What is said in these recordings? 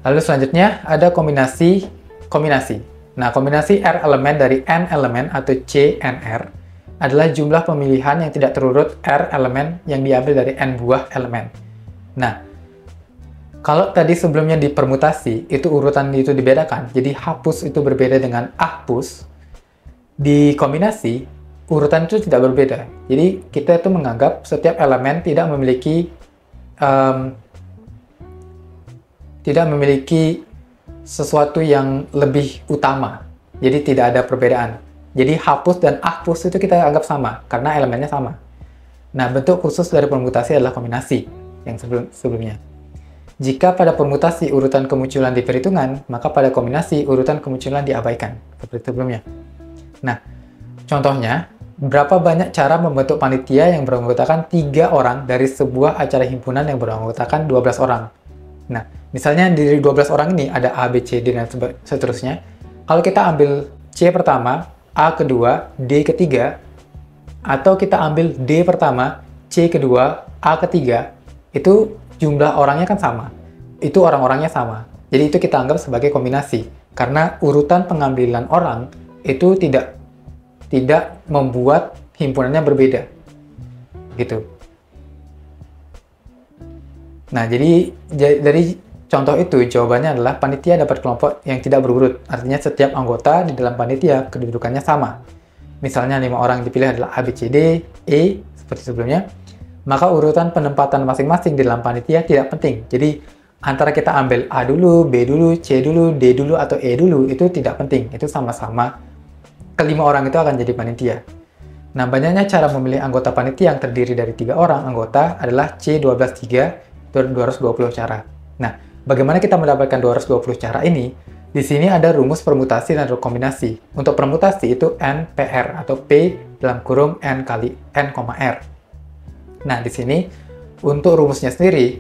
Lalu selanjutnya ada kombinasi. Nah, kombinasi R elemen dari N elemen atau CNR adalah jumlah pemilihan yang tidak terurut R elemen yang diambil dari N buah elemen. Nah, kalau tadi sebelumnya di permutasi, itu urutan itu dibedakan, jadi hapus itu berbeda dengan ahpus. Di kombinasi, urutan itu tidak berbeda. Jadi, kita itu menganggap setiap elemen tidak memiliki sesuatu yang lebih utama. Jadi, tidak ada perbedaan. Jadi, hapus dan ahpus itu kita anggap sama, karena elemennya sama. Nah, bentuk khusus dari permutasi adalah kombinasi, yang sebelumnya. Jika pada permutasi urutan kemunculan diperhitungkan, maka pada kombinasi urutan kemunculan diabaikan, seperti sebelumnya. Nah, contohnya, berapa banyak cara membentuk panitia yang beranggotakan 3 orang dari sebuah acara himpunan yang beranggotakan 12 orang. Nah, misalnya dari 12 orang ini ada A, B, C, D, dan seterusnya. Kalau kita ambil C pertama, A kedua, D ketiga, atau kita ambil D pertama, C kedua, A ketiga, itu jumlah orangnya kan sama. Itu orang-orangnya sama. Jadi itu kita anggap sebagai kombinasi. Karena urutan pengambilan orang itu tidak membuat himpunannya berbeda. Gitu. Nah, jadi dari contoh itu, jawabannya adalah panitia dapat kelompok yang tidak berurut. Artinya setiap anggota di dalam panitia kedudukannya sama. Misalnya 5 orang dipilih adalah A, B, C, D, E, seperti sebelumnya. Maka urutan penempatan masing-masing di dalam panitia tidak penting. Jadi, antara kita ambil A dulu, B dulu, C dulu, D dulu, atau E dulu, itu tidak penting. Itu sama-sama kelima orang itu akan jadi panitia. Nah, banyaknya cara memilih anggota panitia yang terdiri dari 3 orang anggota adalah C12 3, 220 cara. Nah, bagaimana kita mendapatkan 220 cara ini? Di sini ada rumus permutasi dan rekombinasi. Untuk permutasi itu NPR atau P dalam kurung N kali N, R. Nah, di sini untuk rumusnya sendiri,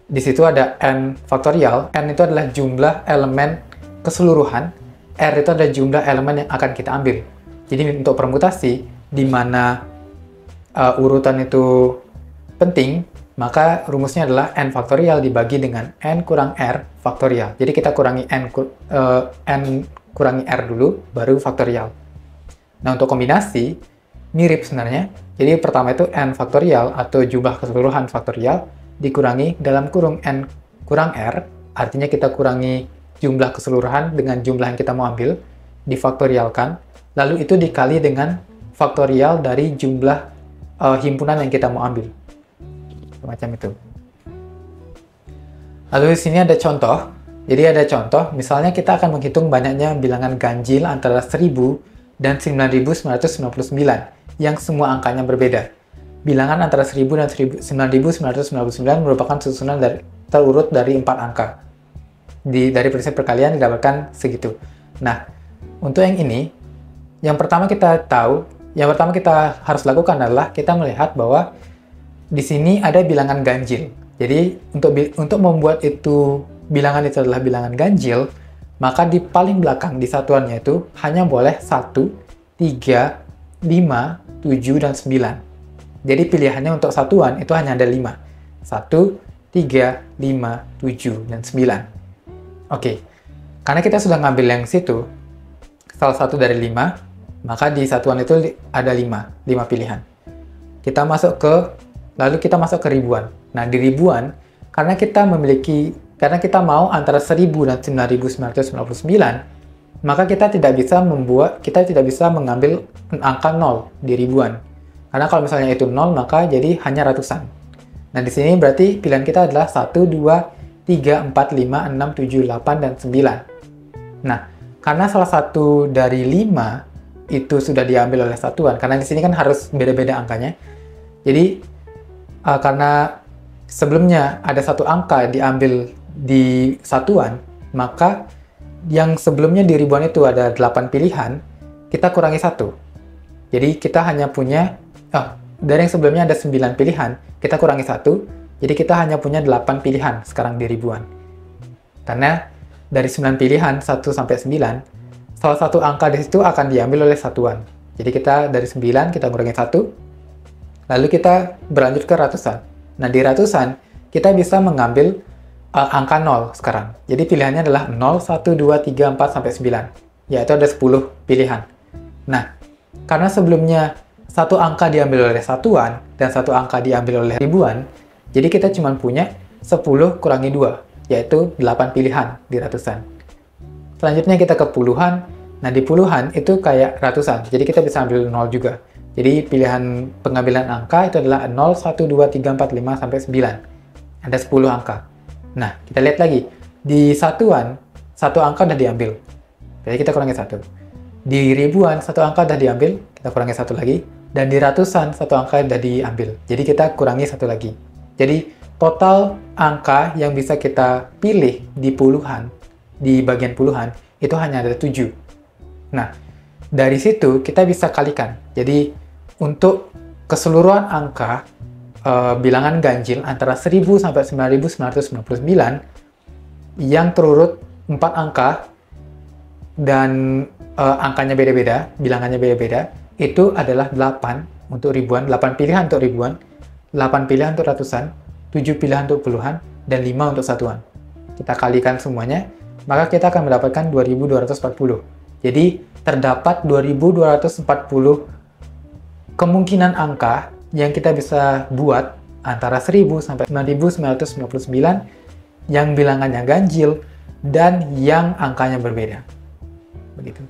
di situ ada N faktorial. N itu adalah jumlah elemen keseluruhan. R itu adalah jumlah elemen yang akan kita ambil. Jadi untuk permutasi, di mana urutan itu penting, maka rumusnya adalah N faktorial dibagi dengan N kurang R faktorial. Jadi kita kurangi N kurangi R dulu, baru faktorial. Nah, untuk kombinasi, mirip sebenarnya. Jadi pertama itu N faktorial atau jumlah keseluruhan faktorial dikurangi dalam kurung N kurang R, artinya kita kurangi jumlah keseluruhan dengan jumlah yang kita mau ambil, difaktorialkan, lalu itu dikali dengan faktorial dari jumlah himpunan yang kita mau ambil. Semacam itu. Lalu di sini ada contoh. Jadi ada contoh, misalnya kita akan menghitung banyaknya bilangan ganjil antara 1000 dan 9999 yang semua angkanya berbeda. Bilangan antara 1000 dan 9999 merupakan susunan terurut dari 4 angka. Dari prinsip perkalian didapatkan segitu. Nah, untuk yang ini, yang pertama kita harus lakukan adalah kita melihat bahwa di sini ada bilangan ganjil. Jadi, untuk membuat itu bilangan itu adalah bilangan ganjil, maka di paling belakang di satuannya itu hanya boleh 1, 3, 5, 7, dan 9. Jadi pilihannya untuk satuan itu hanya ada 5. 1, 3, 5, 7, dan 9. Oke, karena kita sudah ngambil yang situ, salah satu dari 5, maka di satuan itu ada 5 pilihan. Lalu kita masuk ke ribuan. Nah, di ribuan, karena kita mau antara 1000 dan 9999, maka kita tidak bisa mengambil angka 0 di ribuan. Karena kalau misalnya itu 0, maka jadi hanya ratusan. Nah, di sini berarti pilihan kita adalah 1, 2, 3, 4, 5, 6, 7, 8, dan 9. Nah, karena salah satu dari 5 itu sudah diambil oleh satuan, karena di sini kan harus beda-beda angkanya. Jadi, karena sebelumnya ada satu angka diambil di satuan, maka yang sebelumnya di ribuan itu ada 8 pilihan, kita kurangi 1. Jadi kita hanya punya, dari yang sebelumnya ada 9 pilihan, kita kurangi 1, jadi kita hanya punya 8 pilihan sekarang di ribuan. Karena dari 9 pilihan, 1 sampai 9, salah satu angka di situ akan diambil oleh satuan. Jadi kita dari 9, kita kurangi 1, lalu kita berlanjut ke ratusan. Nah, di ratusan, kita bisa mengambil angka 0 sekarang. Jadi pilihannya adalah 0, 1, 2, 3, 4, sampai 9. Yaitu ada 10 pilihan. Nah, karena sebelumnya satu angka diambil oleh satuan dan satu angka diambil oleh ribuan, jadi kita cuma punya 10 kurangi 2, yaitu 8 pilihan di ratusan. Selanjutnya kita ke puluhan. Nah, di puluhan itu kayak ratusan, jadi kita bisa ambil 0 juga. Jadi pilihan pengambilan angka itu adalah 0, 1, 2, 3, 4, 5, sampai 9. Ada 10 angka. Nah, kita lihat lagi. Di satuan, satu angka udah diambil. Jadi kita kurangi 1. Di ribuan, satu angka udah diambil, kita kurangi 1 lagi. Dan di ratusan, satu angka udah diambil. Jadi kita kurangi 1 lagi. Jadi total angka yang bisa kita pilih di puluhan, di bagian puluhan, itu hanya ada 7. Nah, dari situ kita bisa kalikan. Jadi untuk keseluruhan angka bilangan ganjil antara 1000 sampai 9999 yang terurut 4 angka dan angkanya beda-beda, bilangannya beda-beda, itu adalah 8 untuk ribuan, 8 pilihan untuk ribuan, 8 pilihan untuk ratusan, 7 pilihan untuk puluhan, dan 5 untuk satuan. Kita kalikan semuanya, maka kita akan mendapatkan 2240. Jadi terdapat 2240 kemungkinan angka yang kita bisa buat antara 1000 sampai 9999 yang bilangannya ganjil dan yang angkanya berbeda. Begitu.